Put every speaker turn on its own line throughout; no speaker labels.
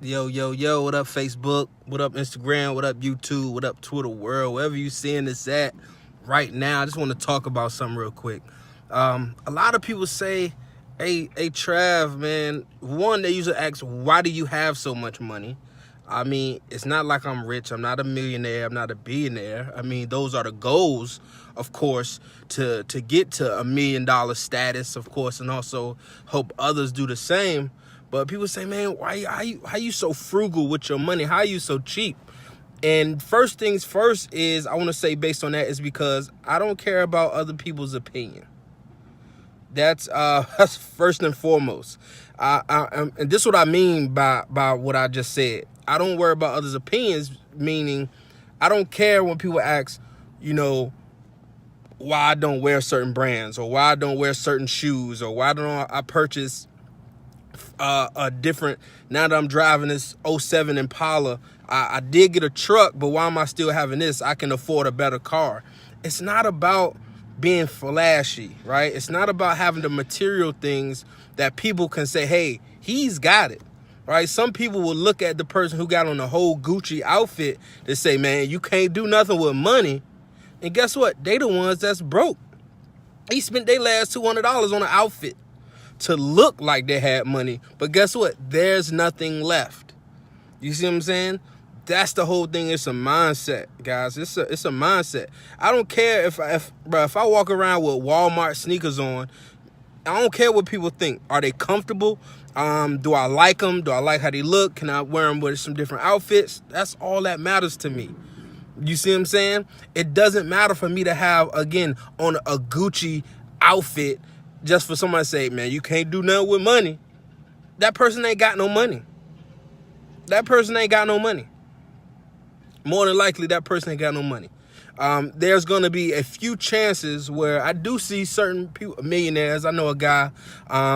Yo, yo, yo, what up, Facebook? What up, Instagram? What up, YouTube? What up, Twitter world? Wherever you seeing this at right now, I just want to talk about something real quick. A lot of people say, hey, Trav, man, one, they usually ask, why do you have so much money? I mean, it's not like I'm rich. I'm not a millionaire. I'm not a billionaire. I mean, those are the goals, of course, to get to $1 million status, of course, and also hope others do the same. But people say, man, how you so frugal with your money? How are you so cheap? And first things first is, I want to say based on that is because I don't care about other people's opinion. That's first and foremost. And this is what I mean by what I just said. I don't worry about others' opinions, meaning I don't care when people ask, why I don't wear certain brands, or why I don't wear certain shoes, or why don't I purchase a different, now that I'm driving this '07 Impala, I did get a truck, but why am I still having this? I can afford a better car. It's not about being flashy, right? It's not about having the material things that people can say, hey, he's got it, right? Some people will look at the person who got on the whole Gucci outfit to say, man, you can't do nothing with money. And guess what? They the ones that's broke. He spent their last $200 on an outfit to look like they had money. But guess what? There's nothing left. You see what I'm saying? That's the whole thing. It's a mindset, guys. It's a mindset. I don't care if I walk around with Walmart sneakers on. I don't care what people think. Are they comfortable? Do I like them? Do I like how they look? Can I wear them with some different outfits? That's all that matters to me. You see what I'm saying? It doesn't matter for me to have, again, on a Gucci outfit just for somebody to say, man, you can't do nothing with money. That person ain't got no money. That person ain't got no money. More than likely, that person ain't got no money. There's going to be a few chances where I do see certain people, millionaires. I know a guy,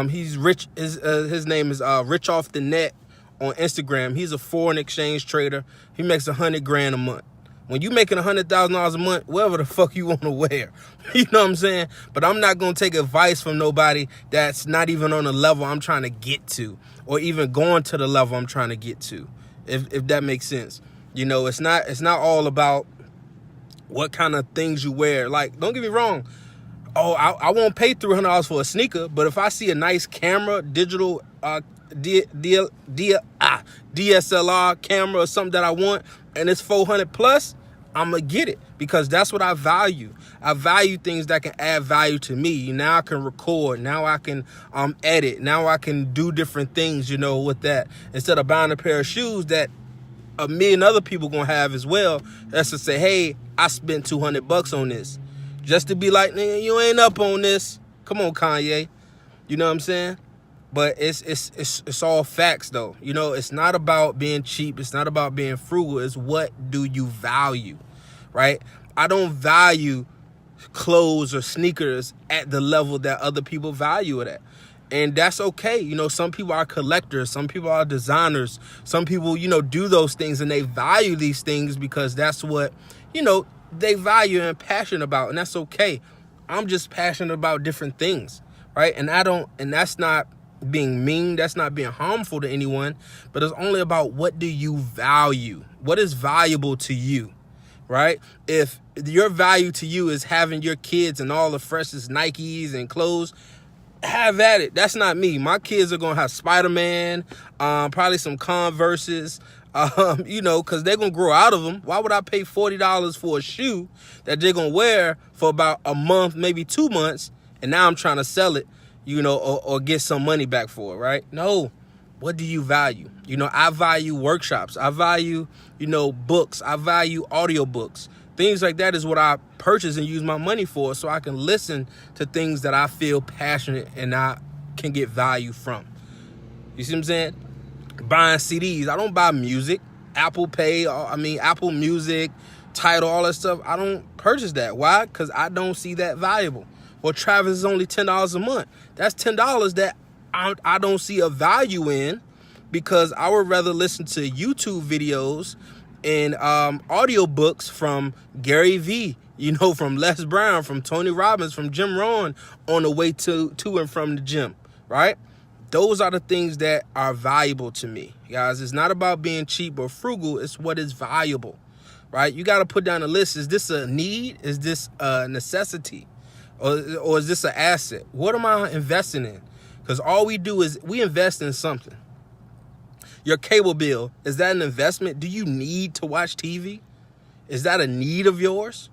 he's rich. His name is Rich Off the Net on Instagram. He's a foreign exchange trader. He makes $100,000 a month. When you making $100,000 a month, whatever the fuck you want to wear, you know what I'm saying? But I'm not going to take advice from nobody that's not even on the level I'm trying to get to, or even going to the level I'm trying to get to, if that makes sense. It's not all about what kind of things you wear. Like, don't get me wrong. Oh, I won't pay $300 for a sneaker, but if I see a nice camera, digital DSLR camera or something that I want, and it's 400 plus, I'm gonna get it, because that's what I value. I value things that can add value to me. Now I can record. Now I can edit. Now I can do different things, with that, instead of buying a pair of shoes that a million other people gonna have as well. That's to say, hey, I spent $200 on this, just to be like, nigga, you ain't up on this. Come on, Kanye. You know what I'm saying? But it's all facts, though. It's not about being cheap. It's not about being frugal. It's what do you value, right? I don't value clothes or sneakers at the level that other people value it at. And that's okay. Some people are collectors. Some people are designers. Some people, do those things, and they value these things because that's what, they value and passionate about. And that's okay. I'm just passionate about different things, right? And that's not being mean, that's not being harmful to anyone, but it's only about what do you value, what is valuable to you, right? If your value to you is having your kids and all the freshest Nikes and clothes, have at it. That's not me. My kids are gonna have Spider-Man, probably some Converses, because they're gonna grow out of them. Why would I pay $40 for a shoe that they're gonna wear for about a month, maybe 2 months, and now I'm trying to sell it, or get some money back for it, right? No. What do you value? I value workshops. I value, books. I value audiobooks. Things like that is what I purchase and use my money for, so I can listen to things that I feel passionate and I can get value from. You see what I'm saying? Buying CDs. I don't buy music. Apple Music, Tidal, all that stuff. I don't purchase that. Why? Because I don't see that valuable. Well, Travis is only $10 a month. That's $10 that I don't see a value in, because I would rather listen to YouTube videos and audiobooks from Gary Vee, from Les Brown, from Tony Robbins, from Jim Rohn on the way to and from the gym, right? Those are the things that are valuable to me, guys. It's not about being cheap or frugal. It's what is valuable, right? You got to put down a list. Is this a need? Is this a necessity? Or is this an asset? What am I investing in? Because all we do is we invest in something. Your cable bill, is that an investment? Do you need to watch TV? Is that a need of yours?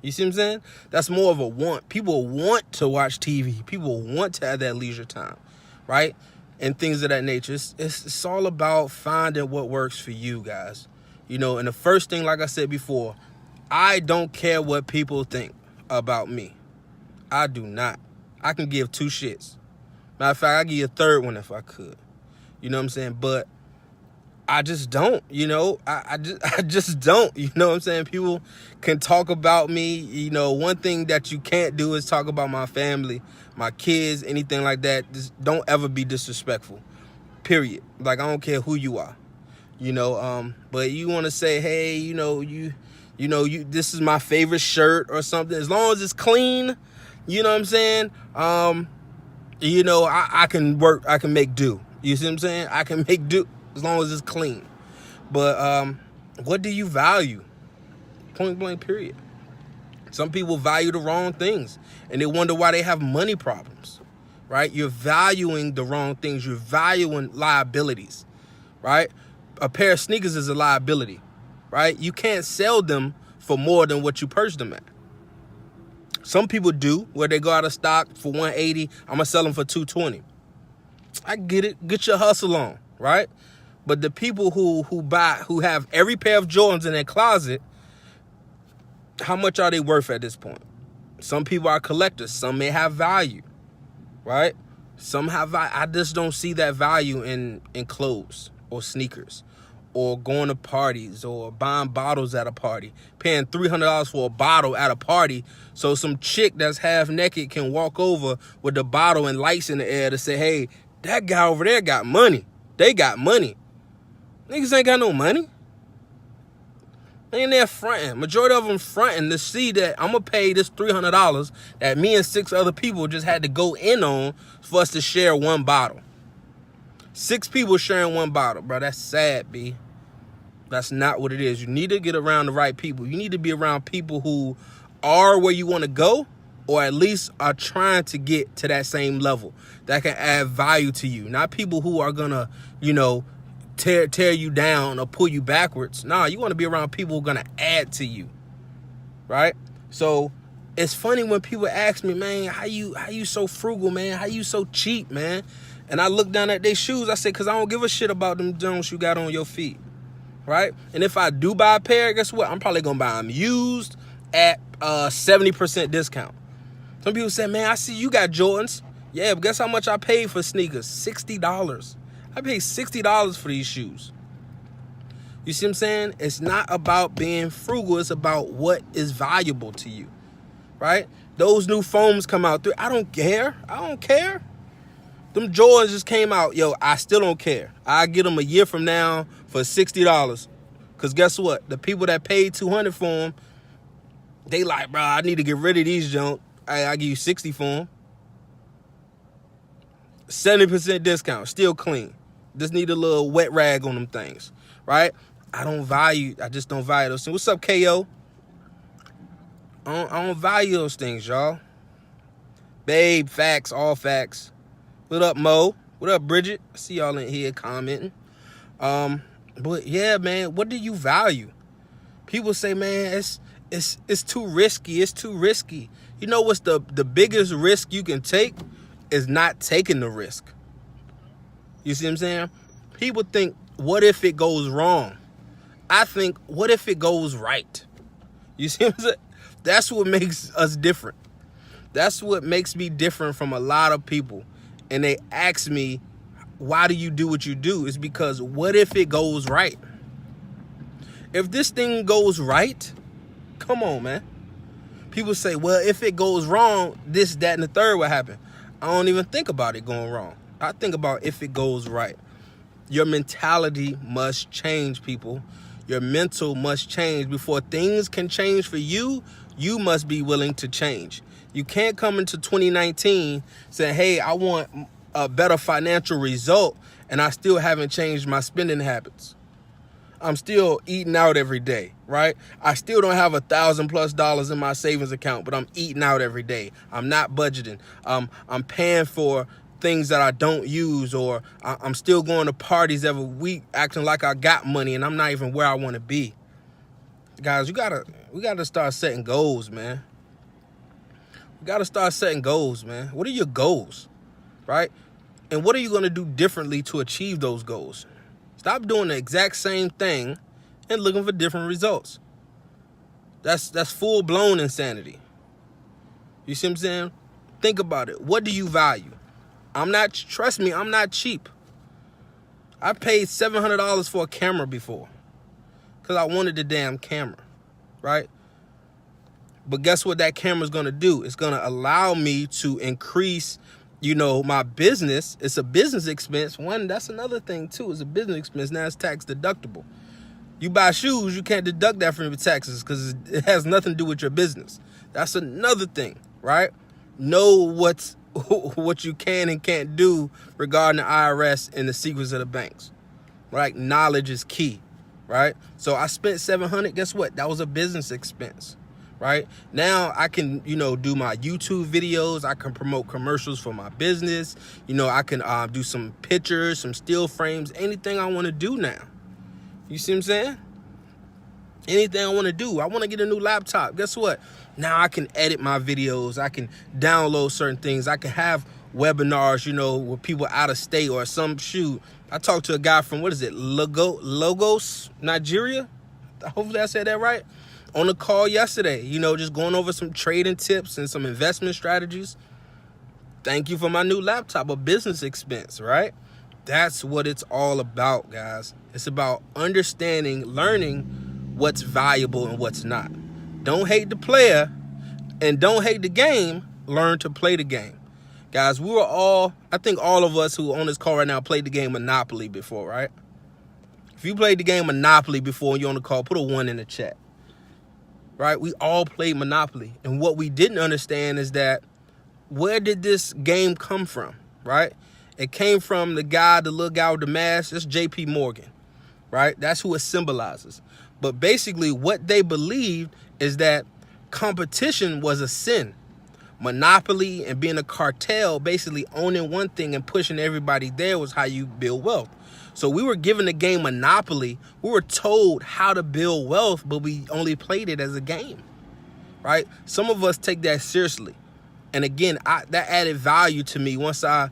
You see what I'm saying? That's more of a want. People want to watch TV. People want to have that leisure time, right? And things of that nature. It's all about finding what works for you, guys. And the first thing, like I said before, I don't care what people think about me. I do not. I can give two shits. Matter of fact, I give you a third one if I could. You know what I'm saying? But I just don't, I just don't, you know what I'm saying? People can talk about me. One thing that you can't do is talk about my family, my kids, anything like that. Just don't ever be disrespectful, period. Like, I don't care who you are, but you want to say, hey, this is my favorite shirt or something. As long as it's clean, you know what I'm saying? I can work, I can make do. You see what I'm saying? I can make do. As long as it's clean. But what do you value? Point blank, period. Some people value the wrong things, and they wonder why they have money problems, right? You're valuing the wrong things. You're valuing liabilities, right? A pair of sneakers is a liability, right? You can't sell them for more than what you purchased them at. Some people do, where they go out of stock for $180. I'm going to sell them for $220. I get it. Get your hustle on, right? But the people who have every pair of Jordans in their closet, how much are they worth at this point? Some people are collectors. Some may have value, right? Some have value. I just don't see that value in clothes or sneakers or going to parties or buying bottles at a party, paying $300 for a bottle at a party so some chick that's half naked can walk over with the bottle and lights in the air to say, hey, that guy over there got money. They got money. Niggas ain't got no money. They in there fronting. Majority of them fronting to see that I'm going to pay this $300 that me and 6 other people just had to go in on for us to share one bottle. 6 people sharing one bottle, bro. That's sad, B. That's not what it is. You need to get around the right people. You need to be around people who are where you want to go, or at least are trying to get to that same level that can add value to you. Not people who are going to, tear you down or pull you backwards. Nah, you want to be around people who are going to add to you, right? So it's funny when people ask me, man, how you so frugal, man? How you so cheap, man? And I look down at their shoes. I say, because I don't give a shit about them Jones you got on your feet, right? And if I do buy a pair, guess what? I'm probably going to buy them used at 70% discount. Some people say, man, I see you got Jordans. Yeah, but guess how much I paid for sneakers? $60. I paid $60 for these shoes. You see what I'm saying? It's not about being frugal. It's about what is valuable to you, right? Those new foams come out. I don't care. I don't care. Them Jordans just came out. Yo, I still don't care. I get them a year from now for $60. Because guess what? The people that paid $200 for them, they like, bro, I need to get rid of these junk. I give you $60 for them. 70% discount, still clean. Just need a little wet rag on them things, right? I just don't value those things. What's up, KO? I don't value those things, y'all. Babe, facts, all facts. What up, Mo? What up, Bridget? I see y'all in here commenting. But yeah, man, what do you value? People say, man, it's too risky. It's too risky. You know what's the biggest risk you can take is not taking the risk. You see what I'm saying? People think, what if it goes wrong? I think, what if it goes right? You see what I'm saying? That's what makes us different. That's what makes me different from a lot of people. And they ask me, why do you do what you do? It's because, what if it goes right? If this thing goes right, come on, man. People say, well, if it goes wrong, this, that, and the third will happen. I don't even think about it going wrong. I think about if it goes right. Your mentality must change, people. Your mental must change. Before things can change for you, you must be willing to change. You can't come into 2019 saying, hey, I want a better financial result, and I still haven't changed my spending habits. I'm still eating out every day, right? I still don't have $1,000+ in my savings account, but I'm eating out every day. I'm not budgeting. I'm paying for things that I don't use, or I'm still going to parties every week, acting like I got money, and I'm not even where I want to be. Guys, we gotta start setting goals, man. We gotta start setting goals, man. What are your goals, right? And what are you gonna do differently to achieve those goals? Stop doing the exact same thing and looking for different results. That's full-blown insanity. You see what I'm saying? Think about it. What do you value? Trust me, I'm not cheap. I paid $700 for a camera before because I wanted the damn camera, right? But guess what that camera's going to do? It's going to allow me to increase, my business. It's a business expense. One, that's another thing too. It's a business expense. Now it's tax deductible. You buy shoes, you can't deduct that from your taxes because it has nothing to do with your business. That's another thing, right? Know what you can and can't do regarding the IRS and the secrets of the banks, right? Knowledge is key, right? So I spent $700. Guess what? That was a business expense. Right now I can, do my YouTube videos. I can promote commercials for my business. I can do some pictures, some still frames, anything I want to do now. You see what I'm saying? Anything I want to do. I want to get a new laptop. Guess what? Now I can edit my videos. I can download certain things. I can have webinars, with people out of state or some shoot. I talked to a guy from, Lagos, Nigeria. Hopefully I said that right. On the call yesterday, just going over some trading tips and some investment strategies. Thank you for my new laptop, a business expense, right? That's what it's all about, guys. It's about understanding, learning what's valuable and what's not. Don't hate the player and don't hate the game. Learn to play the game. Guys, I think all of us who are on this call right now played the game Monopoly before, right? If you played the game Monopoly before and you're on the call, put a 1 in the chat. Right? We all played Monopoly. And what we didn't understand is that where did this game come from? Right? It came from the little guy with the mask. That's JP Morgan. Right? That's who it symbolizes. But basically what they believed is that competition was a sin. Monopoly and being a cartel, basically owning one thing and pushing everybody there, was how you build wealth. So we were given the game Monopoly. We were told how to build wealth, but we only played it as a game, right? Some of us take that seriously. And again, that added value to me once I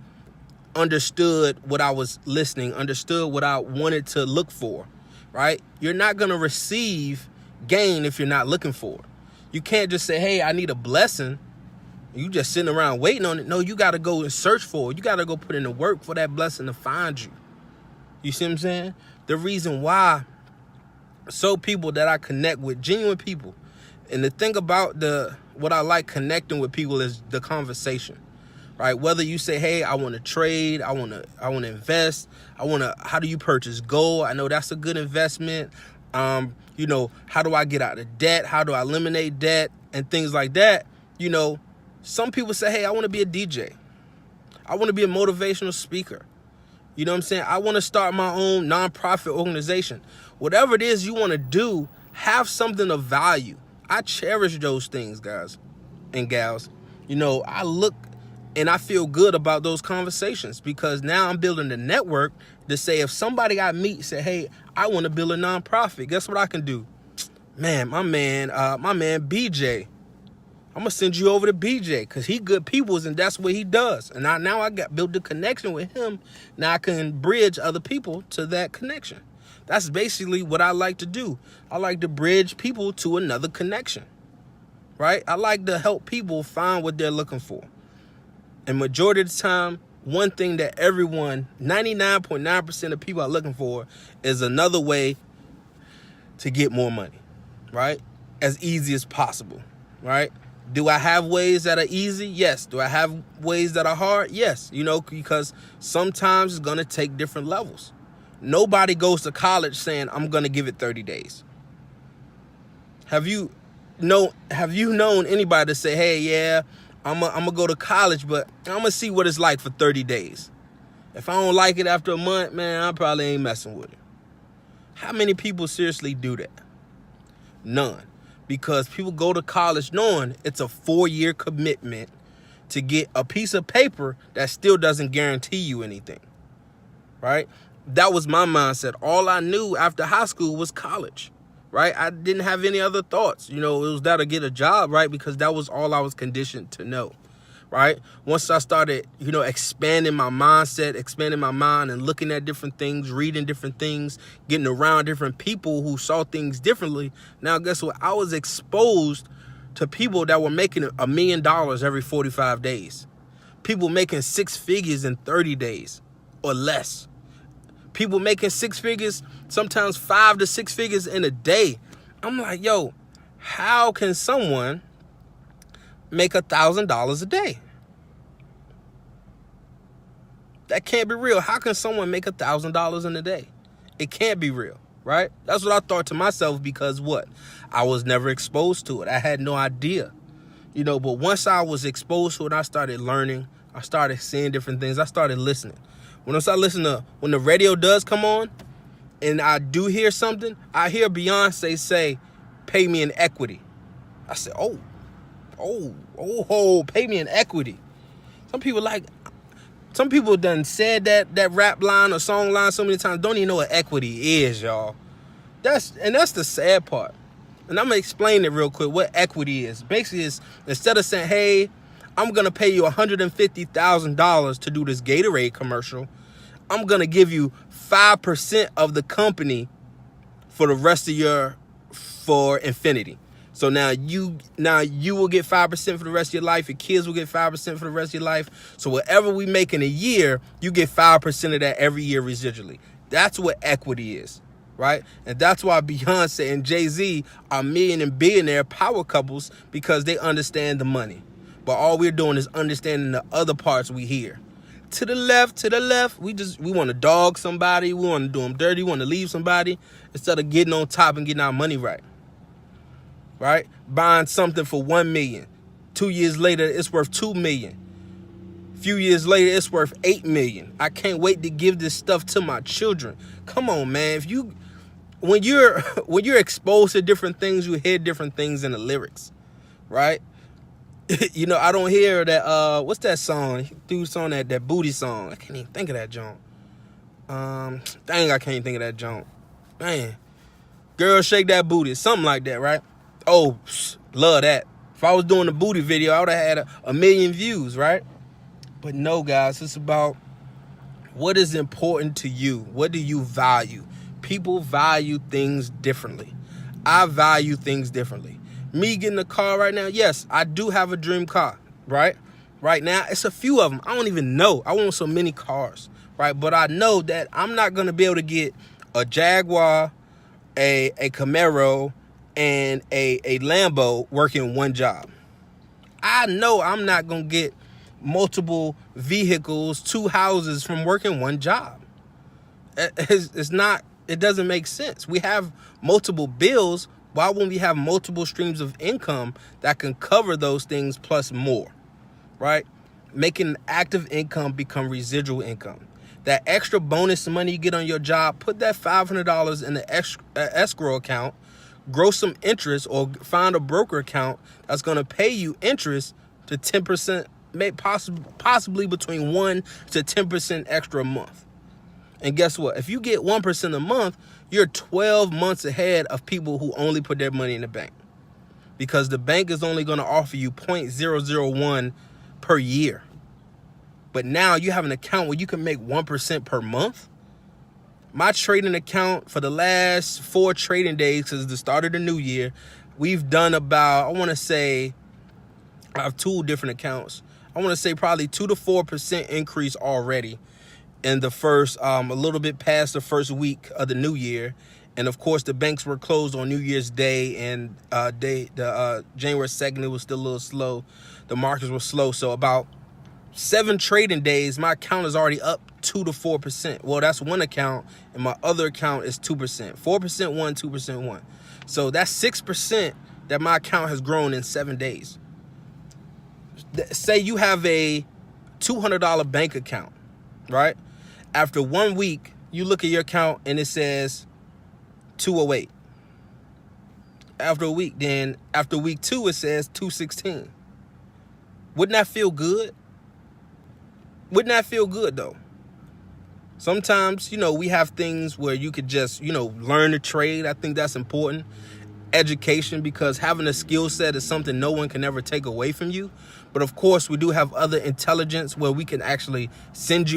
understood what I was listening, understood what I wanted to look for, right? You're not going to receive gain if you're not looking for it. You can't just say, hey, I need a blessing. You just sitting around waiting on it. No, you got to go and search for it. You got to go put in the work for that blessing to find you. You see what I'm saying? The reason why people that I connect with, genuine people, and the thing about what I like connecting with people is the conversation, right? Whether you say, hey, I want to trade, I want to invest, how do you purchase gold? I know that's a good investment. How do I get out of debt? How do I eliminate debt and things like that? Some people say, hey, I want to be a DJ. I want to be a motivational speaker. You know what I'm saying? I want to start my own nonprofit organization. Whatever it is you want to do, have something of value. I cherish those things, guys and gals. I look and I feel good about those conversations because now I'm building a network to say if somebody I meet say, hey, I want to build a nonprofit, guess what I can do? Man, my man BJ. I'm going to send you over to BJ because he good peoples and that's what he does. And now I got built a connection with him. Now I can bridge other people to that connection. That's basically what I like to do. I like to bridge people to another connection, right? I like to help people find what they're looking for. And majority of the time, one thing that 99.9% of people are looking for is another way to get more money, right? As easy as possible, right? Do I have ways that are easy? Yes. Do I have ways that are hard? Yes. Because sometimes it's going to take different levels. Nobody goes to college saying, I'm going to give it 30 days. Have you known anybody to say, hey, yeah, I'm gonna go to college, but I'm gonna see what it's like for 30 days. If I don't like it after a month, man, I probably ain't messing with it. How many people seriously do that? None. Because people go to college knowing it's a 4-year commitment to get a piece of paper that still doesn't guarantee you anything, right? That was my mindset. All I knew after high school was college, right? I didn't have any other thoughts. It was that or get a job, right? Because that was all I was conditioned to know, right? Once I started, expanding my mindset, expanding my mind and looking at different things, reading different things, getting around different people who saw things differently. Now, guess what? I was exposed to people that were making $1 million every 45 days. People making 6 figures in 30 days or less. People making 6 figures, sometimes 5 to 6 figures in a day. I'm like, yo, how can someone make $1,000 a day? That can't be real. How can someone make $1,000 in a day? It can't be real, right? That's what I thought to myself, because what? I was never exposed to it. I had no idea, but once I was exposed to it, I started learning. I started seeing different things. I started listening. When I start listening to, when the radio does come on and I do hear something, I hear Beyonce say, pay me in equity. I said, oh, pay me in equity. Some people done said that rap line or song line so many times, don't even know what equity is, y'all. That's the sad part. And I'm going to explain it real quick, what equity is. Basically, is instead of saying, hey, I'm going to pay you $150,000 to do this Gatorade commercial, I'm going to give you 5% of the company for the rest of for infinity. So now you will get 5% for the rest of your life. Your kids will get 5% for the rest of your life. So whatever we make in a year, you get 5% of that every year residually. That's what equity is, right? And that's why Beyonce and Jay-Z are million and billionaire power couples, because they understand the money. But all we're doing is understanding the other parts we hear. To the left, we want to dog somebody. We want to do them dirty. We want to leave somebody instead of getting on top and getting our money right. Right? Buying something for $1 million. 2 years later, it's worth $2 million. A few years later, it's worth $8 million. I can't wait to give this stuff to my children. Come on, man. When you're exposed to different things, you hear different things in the lyrics, right? I don't hear that. What's that song? Dude's on that booty song. I can't even think of that joint. I can't think of that joint. Man, girl, shake that booty, something like that, right? Oh, love that. If I was doing a booty video, I would have had a million views, right? But no, guys, it's about what is important to you. What do you value? People value things differently. I value things differently. Me getting a car right now, yes, I do have a dream car, right? Right now, it's a few of them. I don't even know. I want so many cars, right? But I know that I'm not going to be able to get a Jaguar, a Camaro, and a Lambo working one job. I know I'm not going to get multiple vehicles, 2 houses from working one job. It doesn't make sense. We have multiple bills. Why wouldn't we have multiple streams of income that can cover those things plus more, right? Making active income become residual income. That extra bonus money you get on your job, put that $500 in the escrow account, grow some interest, or find a broker account that's going to pay you interest to 10%, possibly between 1 to 10% extra a month. And guess what? If you get 1% a month, you're 12 months ahead of people who only put their money in the bank, because the bank is only going to offer you 0.001 per year. But now you have an account where you can make 1% per month. My trading account for the last 4 trading days, since the start of the new year, we've done about, I want to say, I have 2 different accounts. I want to say probably 2 to 4% increase already in the first, a little bit past the first week of the new year. And of course, the banks were closed on New Year's Day, and January 2nd, it was still a little slow. The markets were slow. So about 7 trading days, my account is already up 2 to 4%. Well, that's one account, and my other account is 2%. 4% one, 2% one. So that's 6% that my account has grown in 7 days. say you have a $200 bank account, right? After 1 week, you look at your account and it says 208. After a week, then after week 2, it says 216. Wouldn't that feel good? Wouldn't that feel good though? Sometimes, we have things where you could just, learn to trade. I think that's important. Education, because having a skill set is something no one can ever take away from you. But of course, we do have other intelligence where we can actually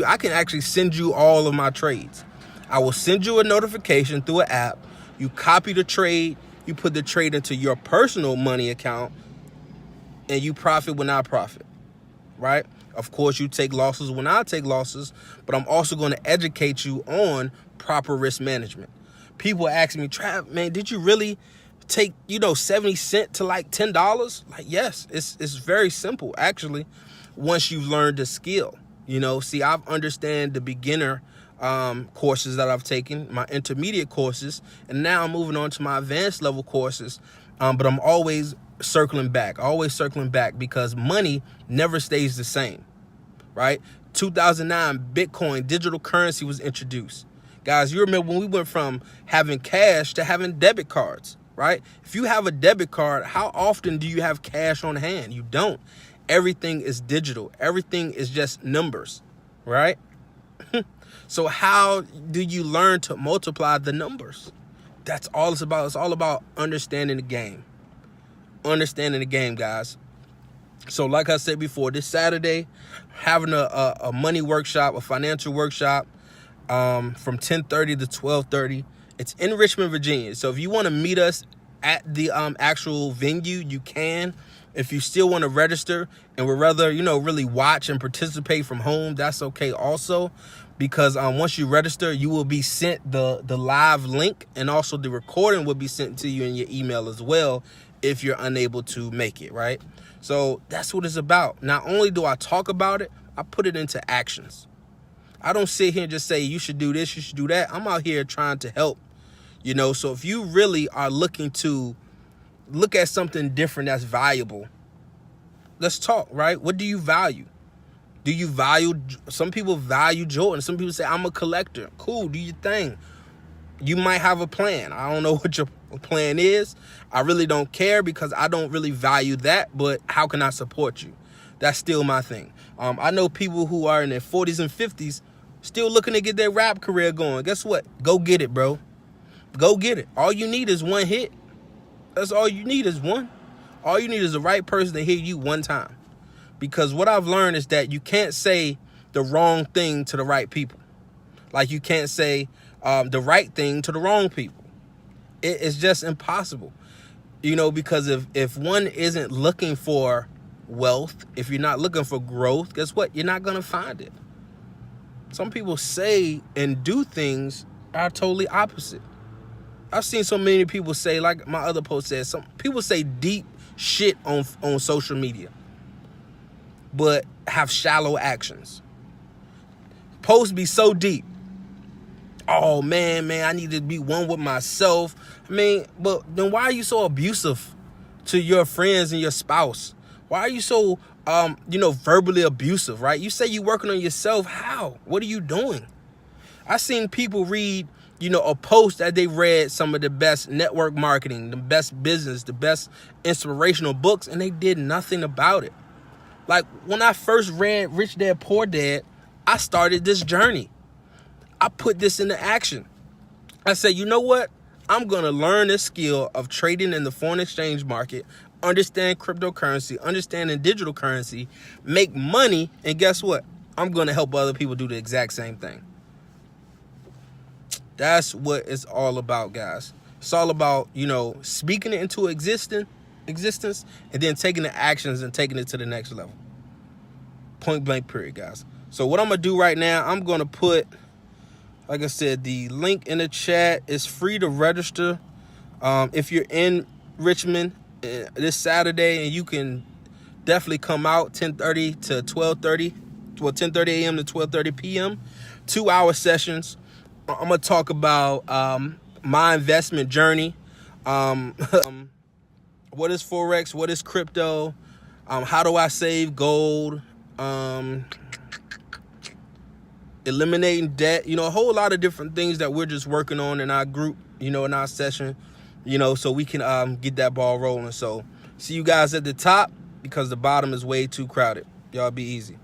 I can actually send you all of my trades. I will send you a notification through an app. You copy the trade, you put the trade into your personal money account, and you profit when I profit, right? Of course, you take losses when I take losses, but I'm also going to educate you on proper risk management. People ask me, Trav, man, did you really take, 70 cents to like $10? Like, yes, it's very simple, actually, once you've learned the skill. See, I've understand the beginner courses that I've taken, my intermediate courses, and now I'm moving on to my advanced level courses. But I'm always circling back because money never stays the same, right? 2009, Bitcoin, digital currency was introduced. Guys, you remember when we went from having cash to having debit cards, right? If you have a debit card, how often do you have cash on hand? You don't. Everything is digital. Everything is just numbers, right? So how do you learn to multiply the numbers? That's all it's about. It's all about understanding the game. Understanding the game, guys. So like I said before, this Saturday, having a money workshop, a financial workshop from 10:30 to 12:30. It's in Richmond, Virginia. So if you want to meet us at the actual venue, you can. If you still want to register and would rather, really watch and participate from home, that's okay also. Because once you register, you will be sent the live link, and also the recording will be sent to you in your email as well if you're unable to make it, right? So that's what it's about. Not only do I talk about it, I put it into actions. I don't sit here and just say, you should do this, you should do that. I'm out here trying to help, So if you really are looking to look at something different that's valuable, let's talk, right? What do you value? Do you value, some people value Jordan. Some people say, I'm a collector. Cool, do your thing. You might have a plan. I don't know what your plan is. I really don't care because I don't really value that, but how can I support you? That's still my thing. I know people who are in their 40s and 50s still looking to get their rap career going. Guess what? Go get it, bro. Go get it. All you need is one hit. That's all you need is one. All you need is the right person to hit you one time. Because what I've learned is that you can't say the wrong thing to the right people. Like you can't say the right thing to the wrong people. It's just impossible. Because if one isn't looking for wealth, if you're not looking for growth, guess what? You're not going to find it. Some people say and do things are totally opposite. I've seen so many people say, like my other post says, some people say deep shit on social media, but have shallow actions. Posts be so deep. Oh, man, I need to be one with myself. But then why are you so abusive to your friends and your spouse? Why are you so, verbally abusive, right? You say you're working on yourself. How? What are you doing? I seen people read, a post that they read some of the best network marketing, the best business, the best inspirational books, and they did nothing about it. Like when I first read Rich Dad Poor Dad, I started this journey. I put this into action. I said, you know what? I'm going to learn this skill of trading in the foreign exchange market, understand cryptocurrency, understanding digital currency, make money, and guess what? I'm going to help other people do the exact same thing. That's what it's all about, guys. It's all about, speaking it into existence and then taking the actions and taking it to the next level. Point blank period, guys. So what I'm going to do right now, I'm going to put, like I said, the link in the chat. Is free to register. If you're in Richmond this Saturday, and you can definitely come out 10:30 to 12:30, 10:30 a.m. to 12:30 p.m. 2-hour sessions. I'm going to talk about my investment journey. What is Forex? What is crypto? How do I save gold? Eliminating debt, a whole lot of different things that we're just working on in our group, in our session, so we can get that ball rolling. So see you guys at the top, because the bottom is way too crowded. Y'all be easy.